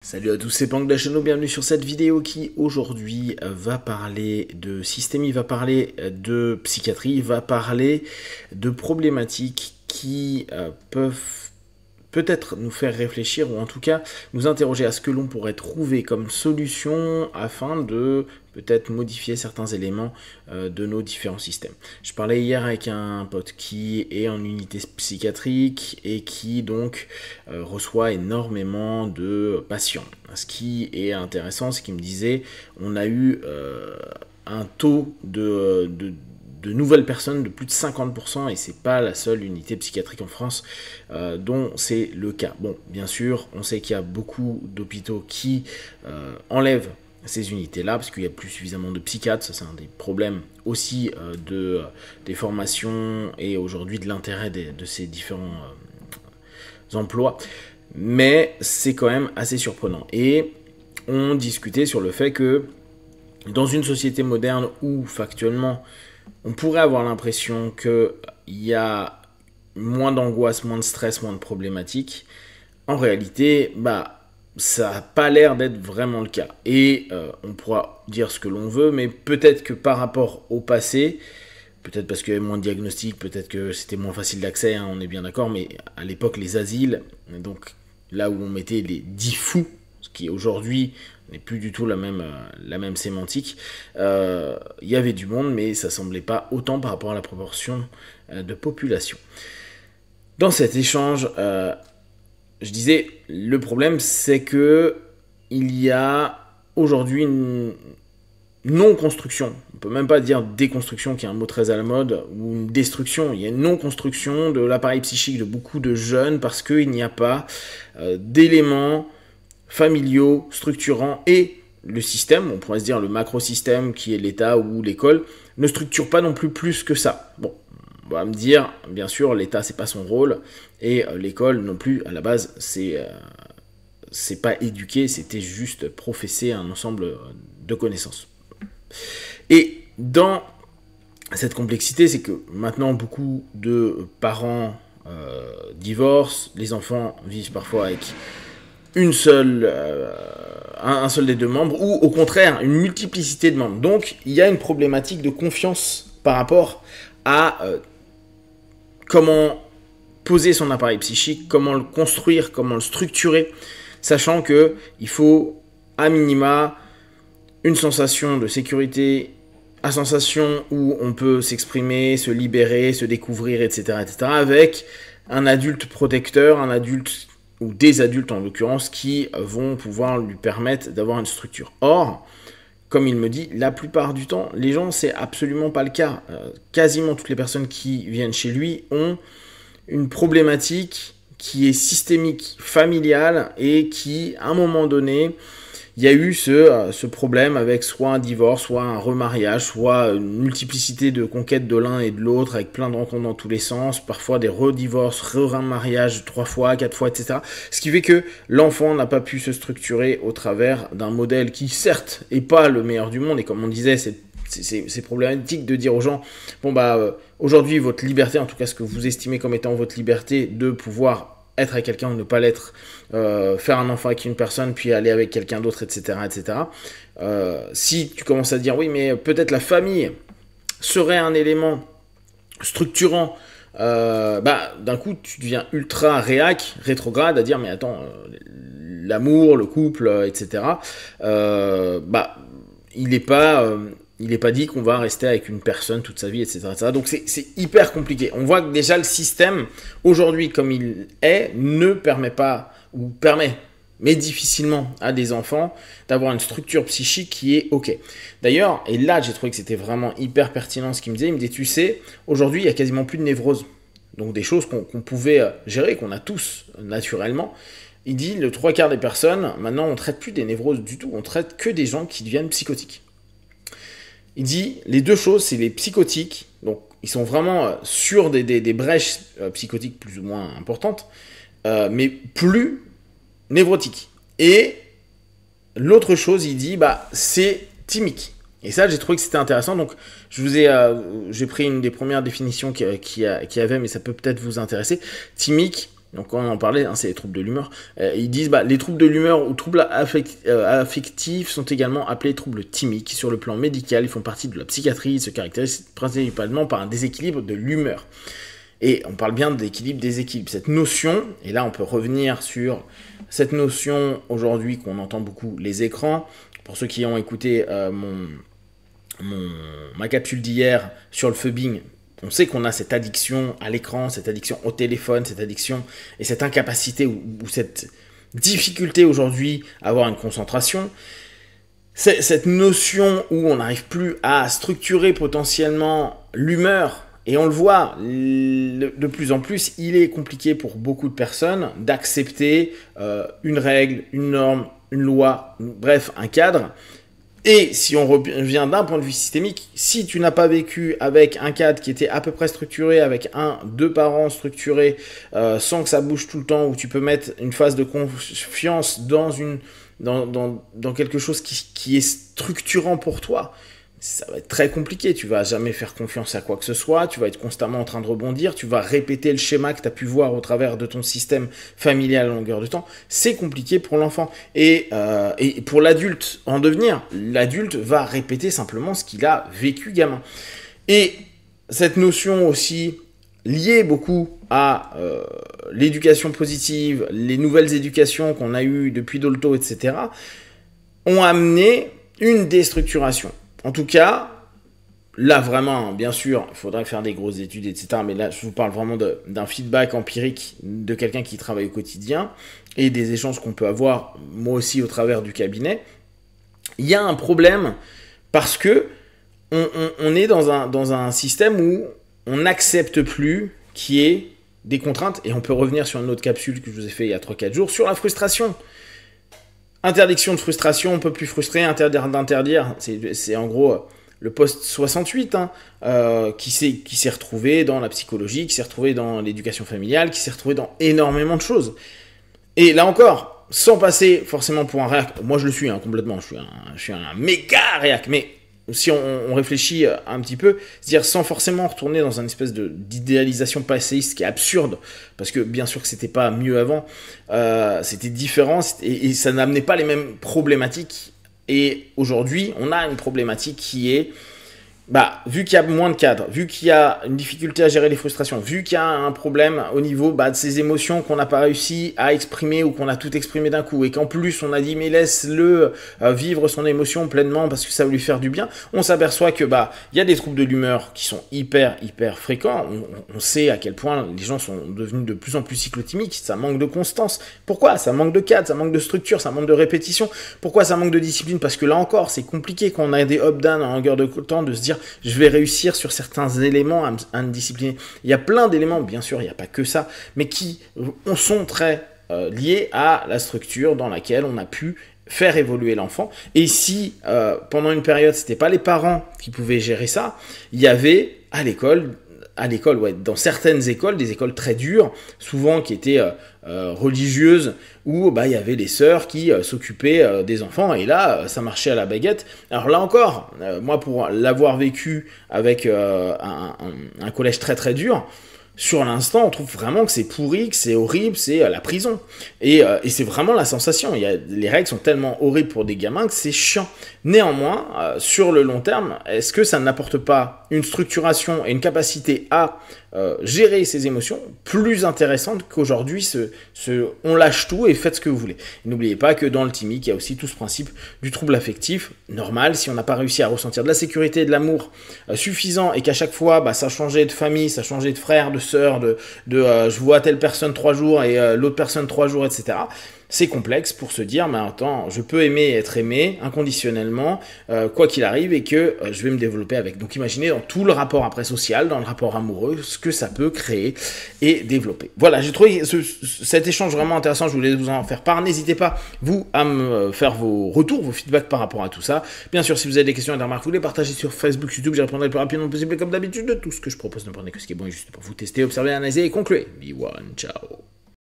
Salut à tous, c'est Pank de la chaîne, bienvenue sur cette vidéo qui aujourd'hui va parler de systémie, va parler de psychiatrie, va parler de problématiques qui peuvent peut-être nous faire réfléchir ou en tout cas nous interroger à ce que l'on pourrait trouver comme solution afin de peut-être modifier certains éléments de nos différents systèmes. Je parlais hier avec un pote qui est en unité psychiatrique et qui donc reçoit énormément de patients. Ce qui est intéressant, c'est qu'il me disait on a eu un taux de nouvelles personnes de plus de 50% et c'est pas la seule unité psychiatrique en France dont c'est le cas. Bon, bien sûr, on sait qu'il y a beaucoup d'hôpitaux qui enlèvent ces unités-là parce qu'il n'y a plus suffisamment de psychiatres. Ça, c'est un des problèmes aussi des formations et aujourd'hui de l'intérêt de ces différents emplois. Mais c'est quand même assez surprenant. Et on discutait sur le fait que dans une société moderne où factuellement on pourrait avoir l'impression qu'il y a moins d'angoisse, moins de stress, moins de problématiques. En réalité, ça n'a pas l'air d'être vraiment le cas. Et on pourra dire ce que l'on veut, mais peut-être que par rapport au passé, peut-être parce qu'il y avait moins de diagnostics, peut-être que c'était moins facile d'accès, hein, on est bien d'accord, mais à l'époque, les asiles, donc là où on mettait les 10 fous, ce qui aujourd'hui n'est plus du tout la même sémantique. Il y avait du monde, mais ça semblait pas autant par rapport à la proportion de population. Dans cet échange, je disais, le problème, c'est que il y a aujourd'hui une non-construction, on peut même pas dire déconstruction, qui est un mot très à la mode, ou une destruction, il y a une non-construction de l'appareil psychique de beaucoup de jeunes parce qu'il n'y a pas d'éléments familiaux, structurants, et le système, on pourrait se dire le macro-système qui est l'État ou l'école, ne structure pas non plus que ça. Bon, on va me dire, bien sûr, l'État c'est pas son rôle, et l'école non plus, à la base, c'est pas éduquer, c'était juste professer un ensemble de connaissances. Et dans cette complexité, c'est que maintenant beaucoup de parents divorcent, les enfants vivent parfois avec un seul des deux membres, ou au contraire, une multiplicité de membres. Donc, il y a une problématique de confiance par rapport à comment poser son appareil psychique, comment le construire, comment le structurer, sachant qu'il faut, à minima, une sensation de sécurité, une sensation où on peut s'exprimer, se libérer, se découvrir, etc., avec un adulte protecteur, un adulte ou des adultes en l'occurrence, qui vont pouvoir lui permettre d'avoir une structure. Or, comme il me dit, la plupart du temps, les gens, c'est absolument pas le cas. Quasiment toutes les personnes qui viennent chez lui ont une problématique qui est systémique, familiale, et qui, à un moment donné, il y a eu ce problème avec soit un divorce, soit un remariage, soit une multiplicité de conquêtes de l'un et de l'autre, avec plein de rencontres dans tous les sens, parfois des redivorces, remariages 3 fois, 4 fois, etc. Ce qui fait que l'enfant n'a pas pu se structurer au travers d'un modèle qui, certes, n'est pas le meilleur du monde, et comme on disait, c'est problématique de dire aux gens, bon aujourd'hui, votre liberté, en tout cas ce que vous estimez comme étant votre liberté de pouvoir être avec quelqu'un ou ne pas l'être, faire un enfant avec une personne, puis aller avec quelqu'un d'autre, etc. Si tu commences à dire, oui, mais peut-être la famille serait un élément structurant, d'un coup, tu deviens ultra rétrograde, à dire, mais attends, l'amour, le couple, etc., il n'est pas dit qu'on va rester avec une personne toute sa vie, etc. Donc c'est hyper compliqué. On voit que déjà le système, aujourd'hui comme il est, ne permet pas, ou permet, mais difficilement à des enfants, d'avoir une structure psychique qui est OK. D'ailleurs, et là j'ai trouvé que c'était vraiment hyper pertinent ce qu'il me disait, il me dit, tu sais, aujourd'hui il n'y a quasiment plus de névrose. Donc des choses qu'on pouvait gérer, qu'on a tous naturellement. Il dit, le 3/4 des personnes, maintenant on ne traite plus des névroses du tout, on traite que des gens qui deviennent psychotiques. Il dit, les deux choses, c'est les psychotiques, donc ils sont vraiment sur des brèches psychotiques plus ou moins importantes, mais plus névrotiques. Et l'autre chose, il dit, c'est thymique. Et ça, j'ai trouvé que c'était intéressant, donc j'ai pris une des premières définitions qu'il y avait, mais ça peut peut-être vous intéresser. Thymique, Donc quand on en parlait, hein, c'est les troubles de l'humeur, ils disent les troubles de l'humeur ou troubles affectifs sont également appelés troubles thymiques. Sur le plan médical, ils font partie de la psychiatrie, ils se caractérisent principalement par un déséquilibre de l'humeur. Et on parle bien d'équilibre-déséquilibre. Cette notion, et là on peut revenir sur cette notion aujourd'hui qu'on entend beaucoup, les écrans. Pour ceux qui ont écouté ma capsule d'hier sur le phubbing, on sait qu'on a cette addiction à l'écran, cette addiction au téléphone, cette addiction et cette incapacité ou cette difficulté aujourd'hui à avoir une concentration. Cette notion où on n'arrive plus à structurer potentiellement l'humeur, et on le voit de plus en plus, il est compliqué pour beaucoup de personnes d'accepter une règle, une norme, une loi, bref, un cadre. Et si on revient d'un point de vue systémique, si tu n'as pas vécu avec un cadre qui était à peu près structuré, avec deux parents structurés, sans que ça bouge tout le temps, où tu peux mettre une phase de confiance dans quelque chose qui est structurant pour toi, ça va être très compliqué. Tu vas jamais faire confiance à quoi que ce soit, tu vas être constamment en train de rebondir, tu vas répéter le schéma que tu as pu voir au travers de ton système familial à longueur de temps. C'est compliqué pour l'enfant. Et pour l'adulte en devenir, l'adulte va répéter simplement ce qu'il a vécu gamin. Et cette notion aussi liée beaucoup à l'éducation positive, les nouvelles éducations qu'on a eues depuis Dolto, etc., ont amené une déstructuration. En tout cas, là vraiment, bien sûr, il faudrait faire des grosses études, etc. Mais là, je vous parle vraiment d'un feedback empirique de quelqu'un qui travaille au quotidien et des échanges qu'on peut avoir, moi aussi, au travers du cabinet. Il y a un problème parce que on est dans un système où on n'accepte plus qu'il y ait des contraintes. Et on peut revenir sur une autre capsule que je vous ai fait il y a 3-4 jours sur la frustration. Interdiction de frustration, on ne peut plus frustrer, interdire d'interdire, c'est en gros le post 68 qui s'est retrouvé dans la psychologie, qui s'est retrouvé dans l'éducation familiale, qui s'est retrouvé dans énormément de choses. Et là encore, sans passer forcément pour un réac, moi je le suis complètement, je suis un méga réac, mais si on réfléchit un petit peu, c'est-à-dire sans forcément retourner dans une espèce d'idéalisation passéiste qui est absurde, parce que bien sûr que c'était pas mieux avant, c'était différent et ça n'amenait pas les mêmes problématiques. Et aujourd'hui, on a une problématique qui est, vu qu'il y a moins de cadres, vu qu'il y a une difficulté à gérer les frustrations, vu qu'il y a un problème au niveau de ces émotions qu'on n'a pas réussi à exprimer ou qu'on a tout exprimé d'un coup, et qu'en plus on a dit mais laisse-le vivre son émotion pleinement parce que ça va lui faire du bien, on s'aperçoit que il y a des troubles de l'humeur qui sont hyper fréquents. On sait à quel point les gens sont devenus de plus en plus cyclotimiques, ça manque de constance. Pourquoi? Ça manque de cadre, ça manque de structure, ça manque de répétition. Pourquoi ça manque de discipline? Parce que là encore, c'est compliqué quand on a des up-down en longueur de temps de se dire je vais réussir sur certains éléments à me discipliner. Il y a plein d'éléments, bien sûr, il n'y a pas que ça, mais qui sont très liés à la structure dans laquelle on a pu faire évoluer l'enfant. Et si pendant une période, c'était pas les parents qui pouvaient gérer ça, il y avait à l'école, dans certaines écoles, des écoles très dures, souvent qui étaient religieuses, où il y avait les sœurs qui s'occupaient des enfants, et là, ça marchait à la baguette. Alors là encore, moi, pour l'avoir vécu avec un collège très dur, sur l'instant, on trouve vraiment que c'est pourri, que c'est horrible, c'est la prison. Et c'est vraiment la sensation. Les règles sont tellement horribles pour des gamins que c'est chiant. Néanmoins, sur le long terme, est-ce que ça n'apporte pas une structuration et une capacité à gérer ses émotions plus intéressante qu'aujourd'hui on lâche tout et faites ce que vous voulez. N'oubliez pas que dans le thymique, il y a aussi tout ce principe du trouble affectif normal. Si on n'a pas réussi à ressentir de la sécurité et de l'amour suffisant et qu'à chaque fois ça changeait de famille, ça changeait de frère, de sœur, je vois telle personne 3 jours et l'autre personne 3 jours, etc. C'est complexe pour se dire, mais attends, je peux aimer et être aimé inconditionnellement, quoi qu'il arrive, et que je vais me développer avec. Donc imaginez dans tout le rapport après social, dans le rapport amoureux, ce que ça peut créer et développer. Voilà, j'ai trouvé cet échange vraiment intéressant, je voulais vous en faire part. N'hésitez pas, vous, à me faire vos retours, vos feedbacks par rapport à tout ça. Bien sûr, si vous avez des questions et des remarques, vous les partagez sur Facebook, YouTube, j'y répondrai le plus rapidement possible. Et comme d'habitude, de tout ce que je propose, ne prenez que ce qui est bon et juste pour vous tester, observer, analyser et conclure. Be one, ciao.